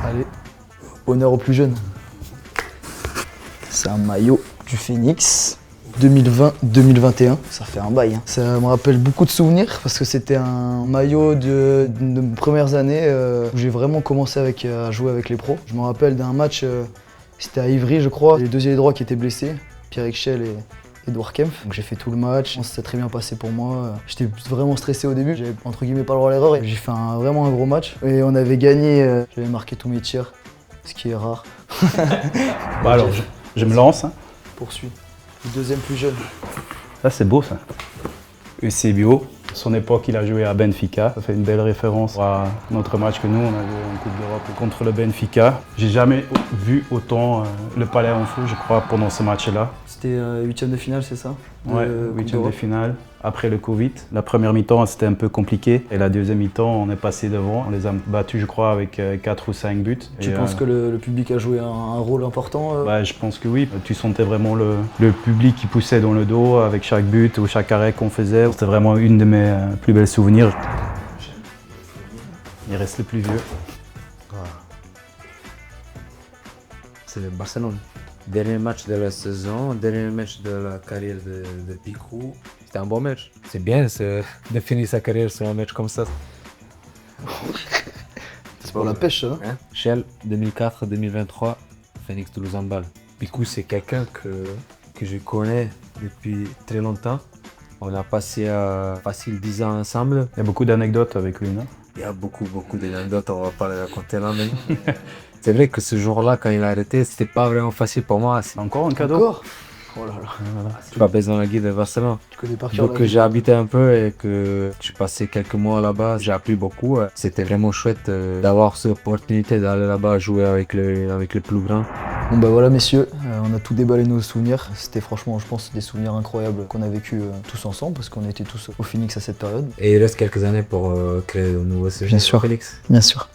Allez, honneur aux plus jeunes. C'est un maillot du Phoenix 2020-2021. Ça fait un bail. Hein. Ça me rappelle beaucoup de souvenirs parce que c'était un maillot de mes premières années où j'ai vraiment commencé à jouer avec les pros. Je me rappelle d'un match, c'était à Ivry je crois, les deux ailiers droits qui étaient blessés, Pierre Echel et Edouard Kempf. Donc j'ai fait tout le match, ça s'est très bien passé pour moi. J'étais vraiment stressé au début, j'avais entre guillemets pas le droit à l'erreur et j'ai fait vraiment un gros match. Et on avait gagné, j'avais marqué tous mes tirs, ce qui est rare. Bah alors, je me lance. Hein. Poursuis. Le deuxième plus jeune. Ça, c'est beau, ça. Eusebio, à son époque, il a joué à Benfica. Ça fait une belle référence à notre match que nous, on a joué en Coupe d'Europe contre le Benfica. J'ai jamais vu autant le Palais en feu, je crois, pendant ce match-là. C'était 8e de finale, c'est ça? Ouais, 8e de finale. Après le Covid, la première mi-temps, c'était un peu compliqué. Et la deuxième mi-temps, on est passé devant. On les a battus, je crois, avec 4 ou 5 buts. Tu penses que le public a joué un rôle important Bah, je pense que oui. Tu sentais vraiment le public qui poussait dans le dos avec chaque but ou chaque arrêt qu'on faisait. C'était vraiment une de mes plus belles souvenirs. Il reste le plus vieux. C'est le Barcelone. Dernier match de la saison, dernier match de la carrière de Picou. C'était un bon match. C'est bien de finir sa carrière sur un match comme ça. C'est pour la pêche, ça. Hein? Shell, 2004-2023, Phoenix Toulouse Handball. Picou, c'est quelqu'un que je connais depuis très longtemps. On a passé facile 10 ans ensemble. Il y a beaucoup d'anecdotes avec lui, non? Il y a beaucoup d'anecdotes, on va pas les raconter là maintenant. C'est vrai que ce jour-là, quand il a arrêté, c'était pas vraiment facile pour moi. Encore un cadeau? Encore? Oh là là. Je suis pas dans la guide de Barcelone. Tu connais par cœur. Donc j'ai habité un peu et que j'ai passé quelques mois là-bas, j'ai appris beaucoup. C'était vraiment chouette d'avoir cette opportunité d'aller là-bas jouer avec les plus grands. Bon bah voilà messieurs, on a tout déballé nos souvenirs. C'était franchement, je pense, des souvenirs incroyables qu'on a vécu tous ensemble parce qu'on était tous au Phoenix à cette période. Et il reste quelques années pour créer de nouveaux souvenirs. Bien sûr. Félix. Bien sûr.